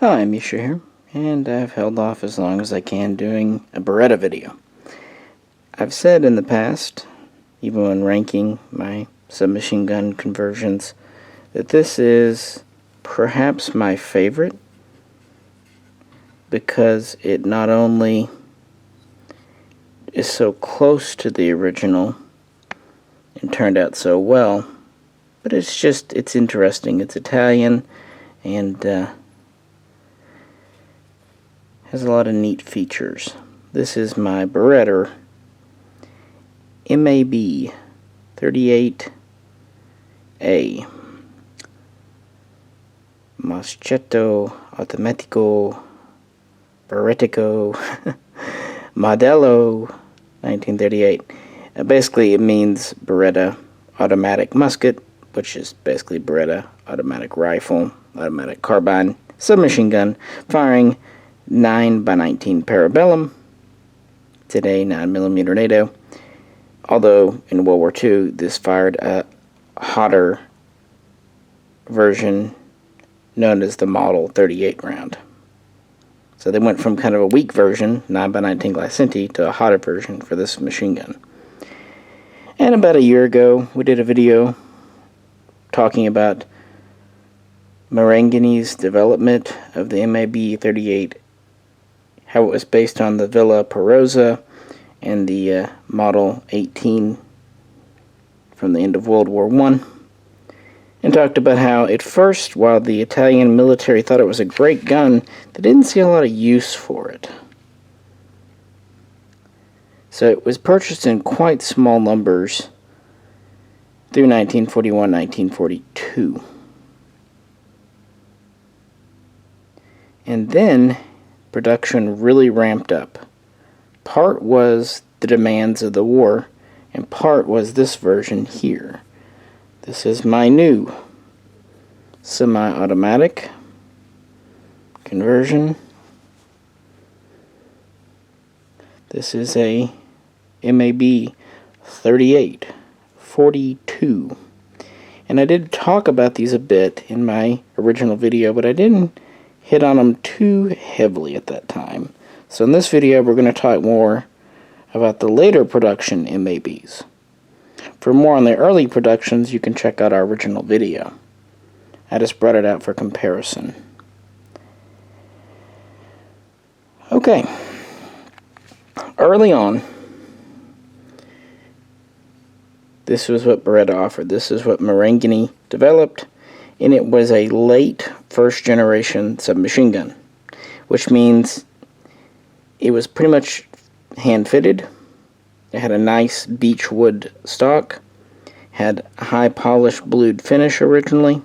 Hi, Misha here, and I've held off as long as I can doing a Beretta video. I've said in the past, even when ranking my submachine gun conversions, that this is perhaps my favorite because it not only is so close to the original and turned out so well, but it's interesting. It's Italian and has a lot of neat features. This is my Beretta MAB 38A Moschetto Automatico Beretta Modello 1938. Basically, it means Beretta automatic musket, which is basically Beretta automatic rifle, automatic carbine, submachine gun, firing 9x19 parabellum, today 9mm NATO, although in World War II this fired a hotter version known as the Model 38 round. So they went from kind of a weak version, 9x19 Glycinti, to a hotter version for this machine gun. And about a year ago we did a video talking about Marangini's development of the MAB 38, how it was based on the Villa Perosa and the Model 18 from the end of World War I, and talked about how at first, while the Italian military thought it was a great gun, they didn't see a lot of use for it. So it was purchased in quite small numbers through 1941-1942. And then production really ramped up. Part was the demands of the war, and part was this version here. This is my new semi-automatic conversion. This is a MAB 3842. And I did talk about these a bit in my original video, but I didn't hit on them too heavily at that time. So in this video we're going to talk more about the later production MABs. For more on the early productions, you can check out our original video. I just brought it out for comparison. Okay. Early on, this was what Beretta offered. This is what Marangini developed, and it was a late first generation submachine gun, which means it was pretty much hand fitted. It had a nice beechwood stock, had a high polished blued finish originally.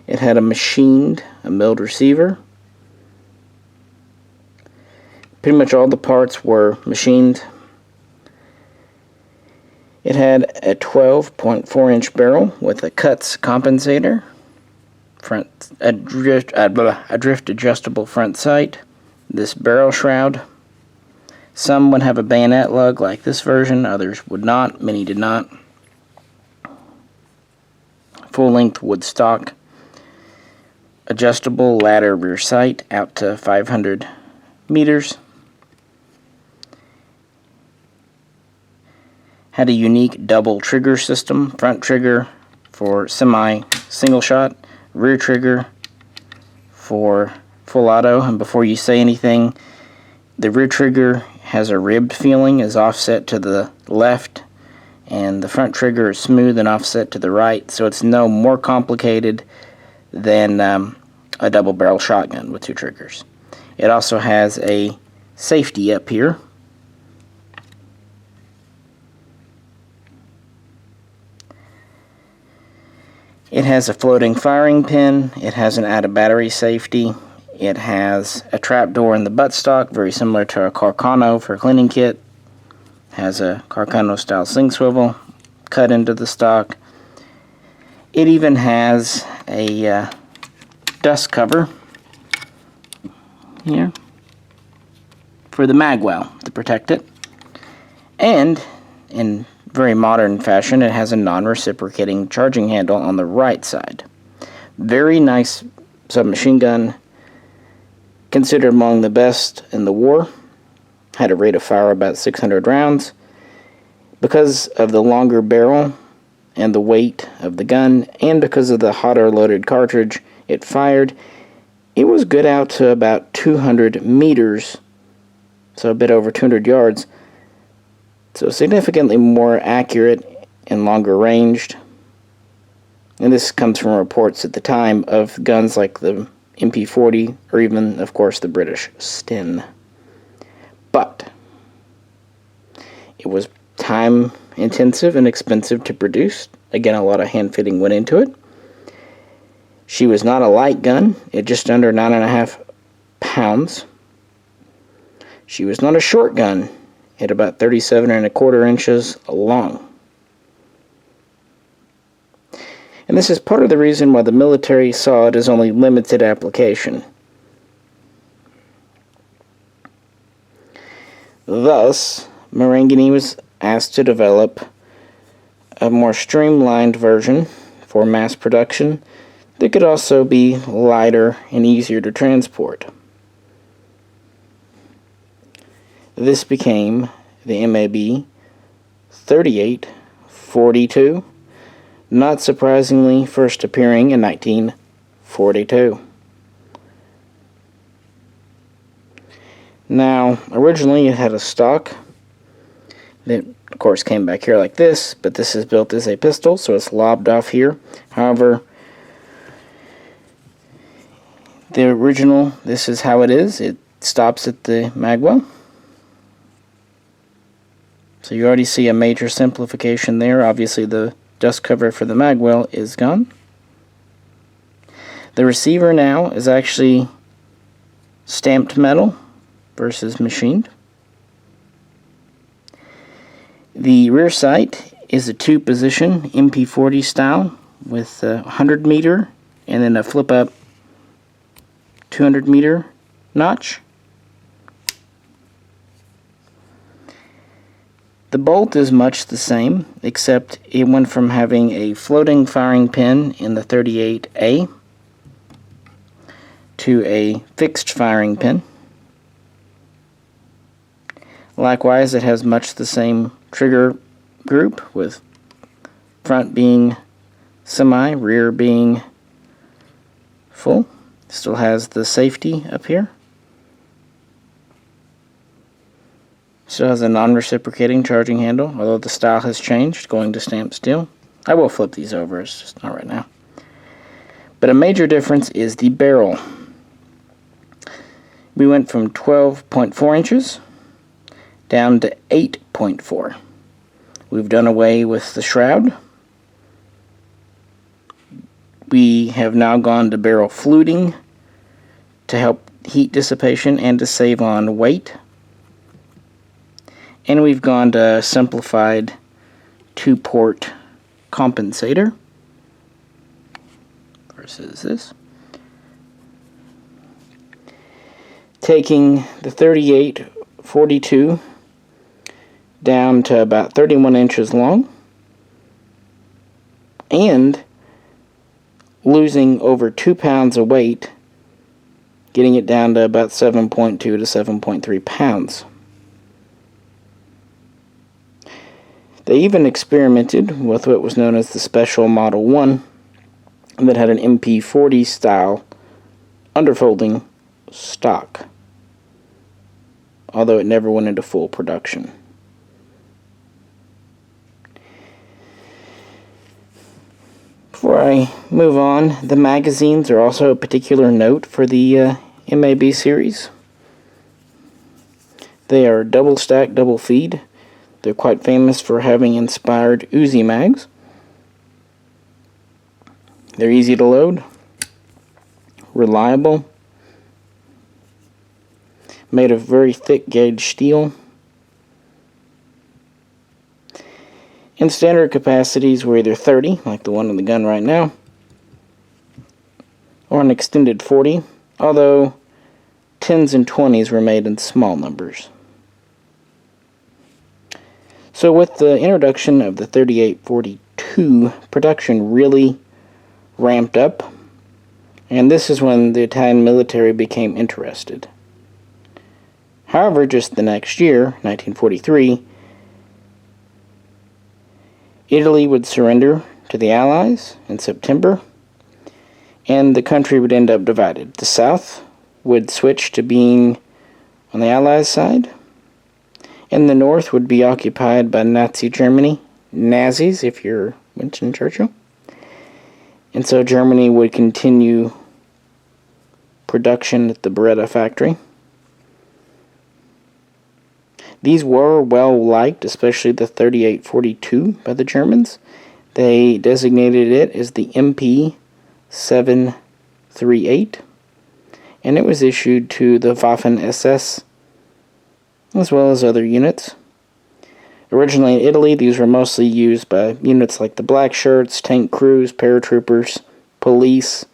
It had a milled receiver. Pretty much all the parts were machined. It had a 12.4-inch barrel with a cuts compensator, a drift adjustable front sight, this barrel shroud. Some would have a bayonet lug like this version, others would not, many did not. Full-length wood stock, adjustable ladder rear sight out to 500 meters. Had a unique double trigger system, front trigger for semi-single shot, rear trigger for full auto. And before you say anything, the rear trigger has a ribbed feeling, is offset to the left, and the front trigger is smooth and offset to the right, so it's no more complicated than a double barrel shotgun with two triggers. It also has a safety up here. It has a floating firing pin. It has an out of battery safety. It has a trap door in the buttstock, very similar to a Carcano for a cleaning kit. It has a Carcano style sling swivel cut into the stock. It even has a dust cover here for the mag well to protect it. And in very modern fashion, it has a non-reciprocating charging handle on the right side. Very nice submachine gun. Considered among the best in the war, had a rate of fire about 600 rounds. Because of the longer barrel and the weight of the gun, and because of the hotter loaded cartridge it fired, it was good out to about 200 meters, so a bit over 200 yards, so significantly more accurate and longer ranged. And this comes from reports at the time of guns like the MP40, or even, of course, the British Sten. But it was time intensive and expensive to produce. Again, a lot of hand fitting went into it. She was not a light gun, at just under 9.5 pounds. She was not a short gun, at about 37.25 inches long. And this is part of the reason why the military saw it as only limited application. Thus, Marangoni was asked to develop a more streamlined version for mass production that could also be lighter and easier to transport. This became the MAB 3842, not surprisingly first appearing in 1942. Now, originally it had a stock that, of course, came back here like this, but this is built as a pistol, so it's lobbed off here. However, the original, this is how it is. It stops at the magwell. So you already see a major simplification there. Obviously, the dust cover for the magwell is gone. The receiver now is actually stamped metal versus machined. The rear sight is a two-position MP40 style with a 100 meter and then a flip-up 200 meter notch. The bolt is much the same, except it went from having a floating firing pin in the 38A to a fixed firing pin. Likewise, it has much the same trigger group, with front being semi, rear being full. Still has the safety up here. Still has a non-reciprocating charging handle, although the style has changed, going to stamped steel. I will flip these over, it's just not right now. But a major difference is the barrel. We went from 12.4 inches down to 8.4. We've done away with the shroud. We have now gone to barrel fluting to help heat dissipation and to save on weight. And we've gone to simplified 2-port compensator versus this. Taking the 3842 down to about 31 inches long and losing over 2 pounds of weight, getting it down to about 7.2 to 7.3 pounds. They even experimented with what was known as the Special Model 1 that had an MP40 style underfolding stock, although it never went into full production. Before I move on, the magazines are also a particular note for the MAB series. They are double stack, double feed. They're quite famous for having inspired Uzi mags. They're easy to load, reliable, made of very thick gauge steel, and standard capacities were either 30, like the one on the gun right now, or an extended 40, although 10s and 20s were made in small numbers. So with the introduction of the 3842, production really ramped up, and this is when the Italian military became interested. However, just the next year, 1943, Italy would surrender to the Allies in September, and the country would end up divided. The South would switch to being on the Allies' side, and the North would be occupied by Nazi Germany, Nazis if you're Winston Churchill. And so Germany would continue production at the Beretta factory. These were well liked, especially the 3842 by the Germans. They designated it as the MP 738, and it was issued to the Waffen-SS as well as other units. Originally in Italy, these were mostly used by units like the Black Shirts, tank crews, paratroopers, police,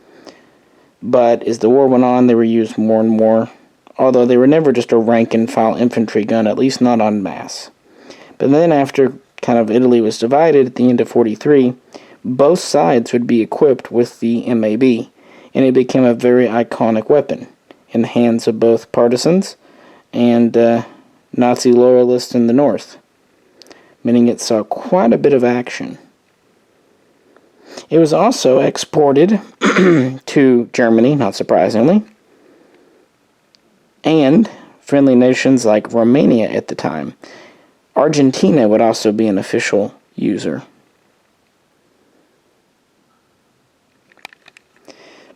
but as the war went on, they were used more and more, although they were never just a rank-and-file infantry gun, at least not en masse. But then after kind of Italy was divided at the end of 43, both sides would be equipped with the MAB, and it became a very iconic weapon in the hands of both partisans and Nazi loyalists in the North, meaning it saw quite a bit of action. It was also exported to Germany, not surprisingly, and friendly nations like Romania at the time. Argentina would also be an official user.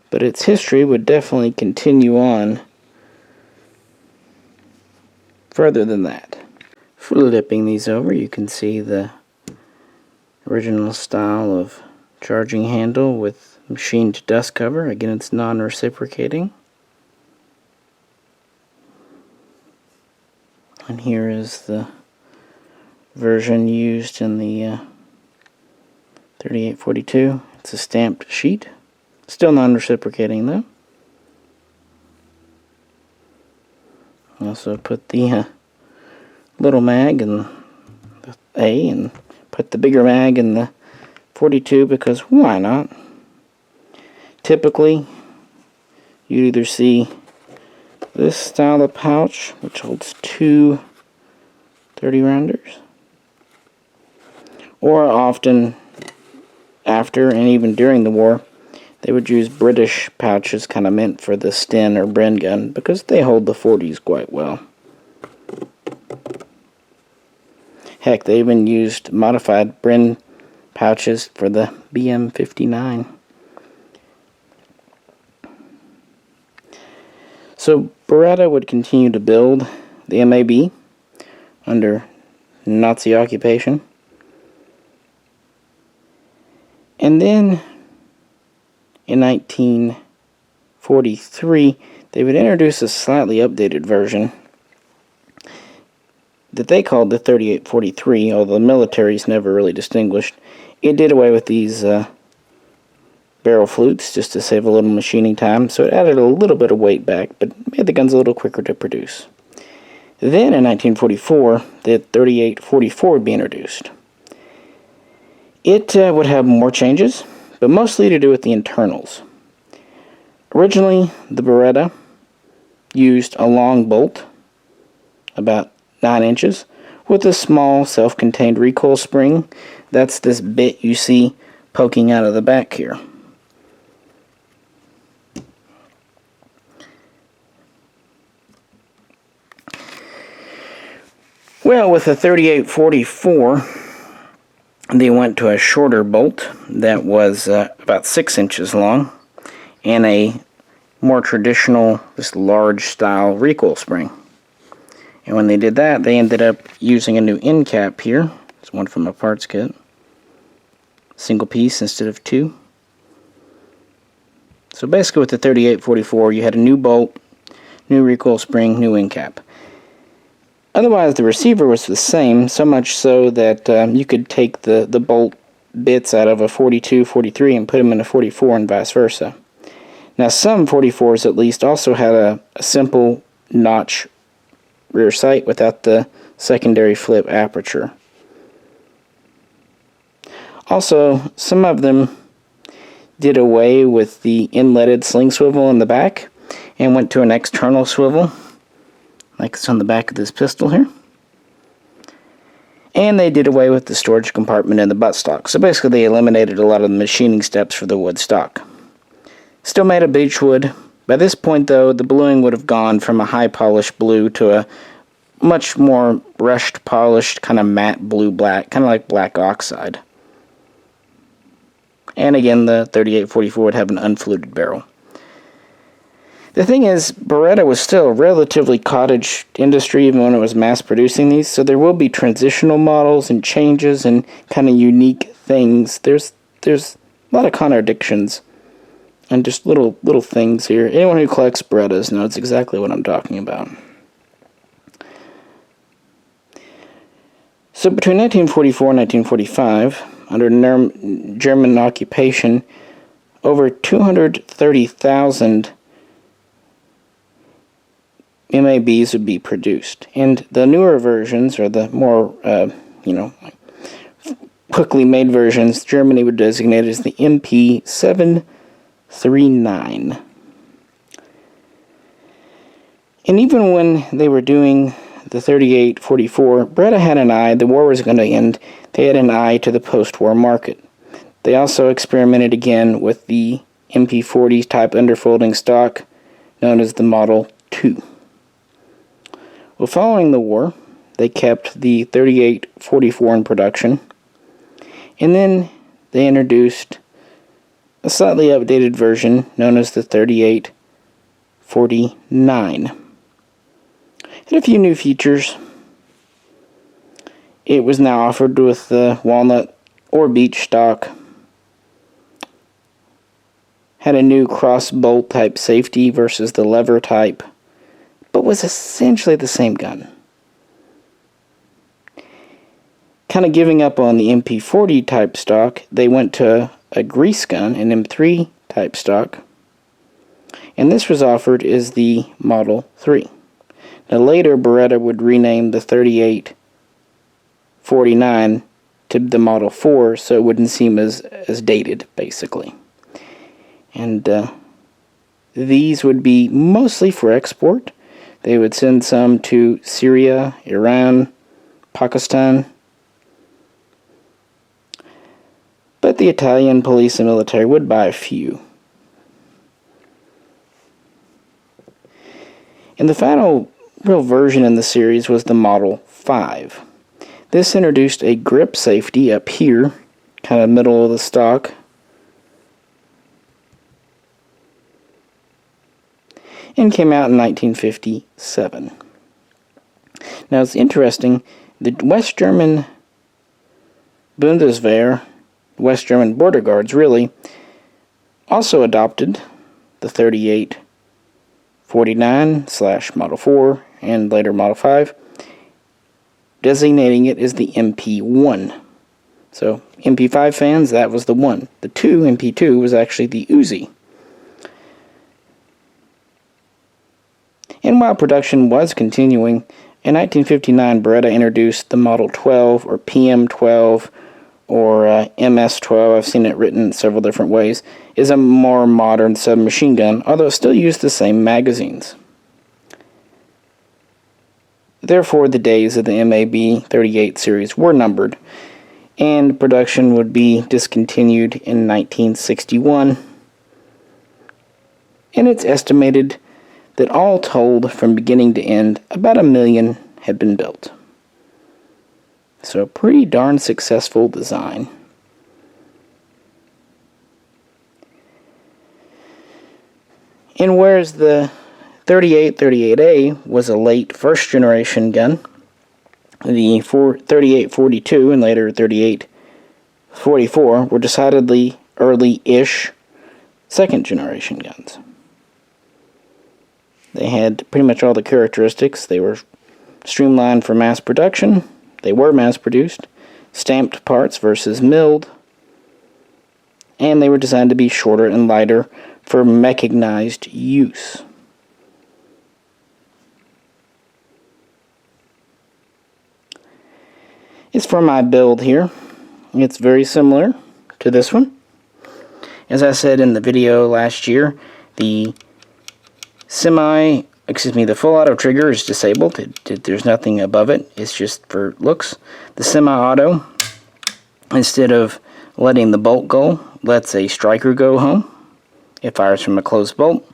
But its history would definitely continue on further than that. Flipping these over, you can see the original style of charging handle with machined dust cover. Again, it's non-reciprocating. And here is the version used in the 3842. It's a stamped sheet. Still non-reciprocating though. Also put the little mag in the A and put the bigger mag in the 42 because why not? Typically, you either see this style of pouch, which holds two 30 rounders, or often after and even during the war, they would use British pouches kind of meant for the Sten or Bren gun because they hold the 40s quite well. Heck, they even used modified Bren pouches for the BM-59. So Beretta would continue to build the MAB under Nazi occupation. And then in 1943, they would introduce a slightly updated version that they called the 3843, although the military's never really distinguished. It did away with these barrel flutes just to save a little machining time, so it added a little bit of weight back, but made the guns a little quicker to produce. Then in 1944, the 3844 would be introduced. It would have more changes, but mostly to do with the internals. Originally, the Beretta used a long bolt, about 9 inches, with a small self-contained recoil spring. That's this bit you see poking out of the back here. Well, with the 3844, they went to a shorter bolt that was about 6 inches long and a more traditional, this large style recoil spring. And when they did that, they ended up using a new end cap here. It's one from a parts kit. Single piece instead of two. So basically with the 3844, you had a new bolt, new recoil spring, new end cap. Otherwise, the receiver was the same, so much so that you could take the bolt bits out of a 42, 43 and put them in a 44 and vice versa. Now, some 44s at least also had a simple notch rear sight without the secondary flip aperture. Also, some of them did away with the inletted sling swivel in the back and went to an external swivel, like it's on the back of this pistol here. And they did away with the storage compartment in the buttstock. So basically they eliminated a lot of the machining steps for the wood stock. Still made of beechwood. By this point though, the bluing would have gone from a high polished blue to a much more brushed, polished, kind of matte blue-black, kind of like black oxide. And again, the 3844 would have an unfluted barrel. The thing is, Beretta was still a relatively cottage industry even when it was mass producing these, so there will be transitional models and changes and kind of unique things. There's a lot of contradictions and just little things here. Anyone who collects Berettas knows exactly what I'm talking about. So between 1944 and 1945, under German occupation, over 230,000 MABs would be produced. And the newer versions, or the more, quickly made versions, Germany would designate as the MP739. And even when they were doing the 3844, Beretta had an eye. The war was going to end. They had an eye to the post-war market. They also experimented again with the MP40 type underfolding stock, known as the Model 2. Well, following the war, they kept the 3844 in production, and then they introduced a slightly updated version known as the 3849. Had a few new features. It was now offered with the walnut or beech stock. Had a new cross bolt type safety versus the lever type, but was essentially the same gun. Kind of giving up on the MP40 type stock, they went to a grease gun, an M3 type stock, and this was offered as the Model 3. Now later, Beretta would rename the 3849 to the Model 4 so it wouldn't seem as dated, basically. And these would be mostly for export. They would send some to Syria, Iran, Pakistan. But the Italian police and military would buy a few. And the final real version in the series was the Model 5. This introduced a grip safety up here, kind of middle of the stock, and came out in 1957. Now it's interesting, the West German Bundeswehr, West German border guards really, also adopted the 3849/Model 4 and later Model 5, designating it as the MP1. So MP5 fans, that was the one. The MP2 was actually the Uzi. And while production was continuing, in 1959 Beretta introduced the Model 12 or PM12 or MS12, I've seen it written several different ways, is a more modern submachine gun, although it still used the same magazines. Therefore, the days of the MAB 38 series were numbered, and production would be discontinued in 1961. And it's estimated that all told, from beginning to end, about 1 million had been built. So, pretty darn successful design. And whereas the 3838A was a late first generation gun, the 3842 and later 3844 were decidedly early-ish second generation guns. They had pretty much all the characteristics. They were streamlined for mass production. They were mass produced, stamped parts versus milled, and they were designed to be shorter and lighter for mechanized use. It's for my build here. It's very similar to this one. As I said in the video last year, the the full auto trigger is disabled. There's nothing above it. It's just for looks. The semi-auto, instead of letting the bolt go, lets a striker go home. It fires from a closed bolt.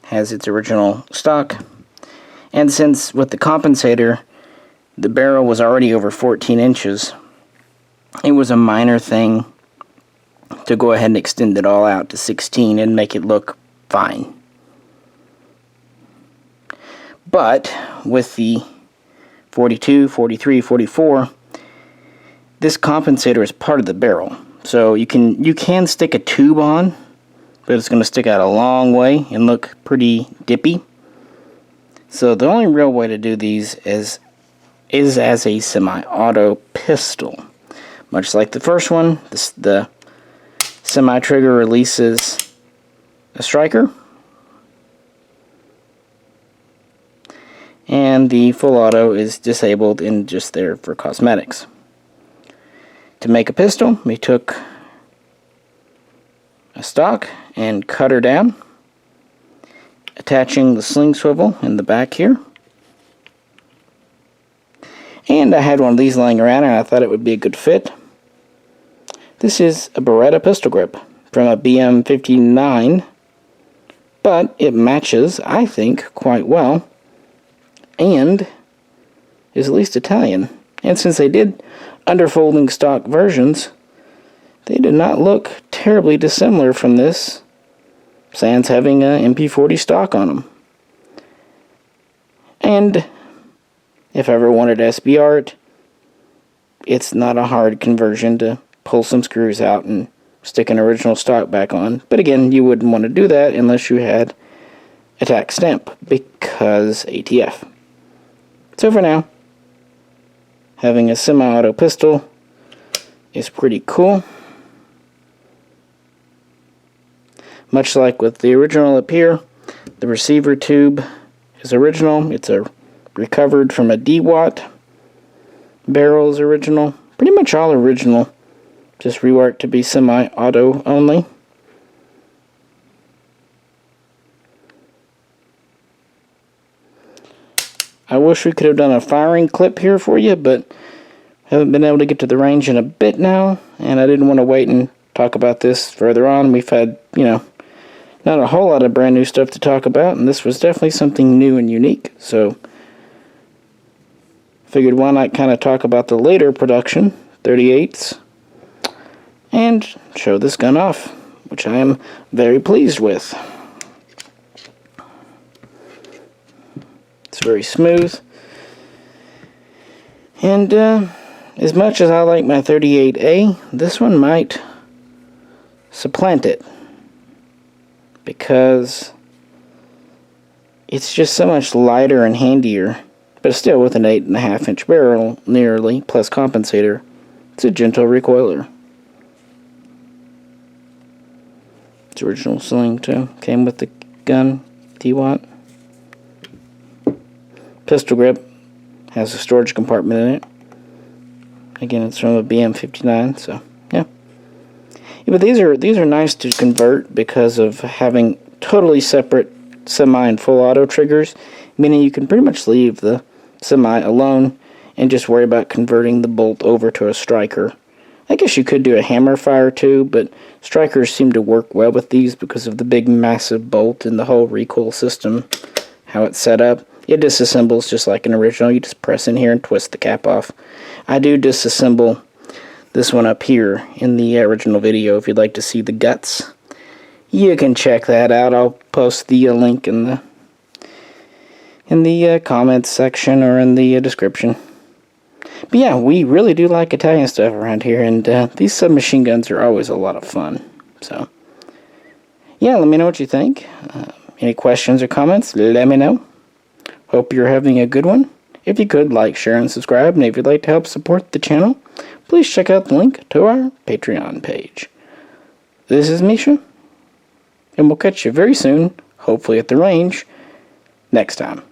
Has its original stock. And since with the compensator, the barrel was already over 14 inches, it was a minor thing to go ahead and extend it all out to 16 and make it look fine. But with the 42, 43, 44, this compensator is part of the barrel. So you can stick a tube on, but it's going to stick out a long way and look pretty dippy. So the only real way to do these is as a semi-auto pistol. Much like the first one, the semi-trigger releases a striker, and the full auto is disabled and just there for cosmetics. To make a pistol, we took a stock and cut her down, attaching the sling swivel in the back here. And I had one of these laying around and I thought it would be a good fit. This is a Beretta pistol grip from a BM59, but it matches, I think, quite well, and is at least Italian. And since they did underfolding stock versions, they did not look terribly dissimilar from this, sans having a MP40 stock on them. And if I ever wanted to SBR it, it's not a hard conversion to pull some screws out and stick an original stock back on. But again, you wouldn't want to do that unless you had a tax stamp, because ATF. So for now, having a semi-auto pistol is pretty cool. Much like with the original up here, the receiver tube is original. It's recovered from a DWAT. Barrel is original. Pretty much all original. Just reworked to be semi-auto only. I wish we could have done a firing clip here for you, but haven't been able to get to the range in a bit now, and I didn't want to wait and talk about this further on. We've had, not a whole lot of brand new stuff to talk about, and this was definitely something new and unique, so figured why not kind of talk about the later production, 38s, and show this gun off, which I am very pleased with. It's very smooth, and as much as I like my 38A, this one might supplant it, because it's just so much lighter and handier, but still with an 8.5 inch barrel nearly, plus compensator. It's a gentle recoiler. It's original sling too, came with the gun, DWAT. Pistol grip has a storage compartment in it. Again, it's from a BM59, so yeah. But these are nice to convert because of having totally separate semi and full auto triggers, meaning you can pretty much leave the semi alone and just worry about converting the bolt over to a striker. I guess you could do a hammer fire too, but strikers seem to work well with these because of the big massive bolt and the whole recoil system, how it's set up. It disassembles just like an original. You just press in here and twist the cap off. I do disassemble this one up here in the original video. If you'd like to see the guts, you can check that out. I'll post the link in the comments section or in the description. But yeah, we really do like Italian stuff around here, and these submachine guns are always a lot of fun. So yeah, let me know what you think. Any questions or comments, let me know. Hope you're having a good one. If you could, like, share, and subscribe. And if you'd like to help support the channel, please check out the link to our Patreon page. This is Misha, and we'll catch you very soon, hopefully at the range, next time.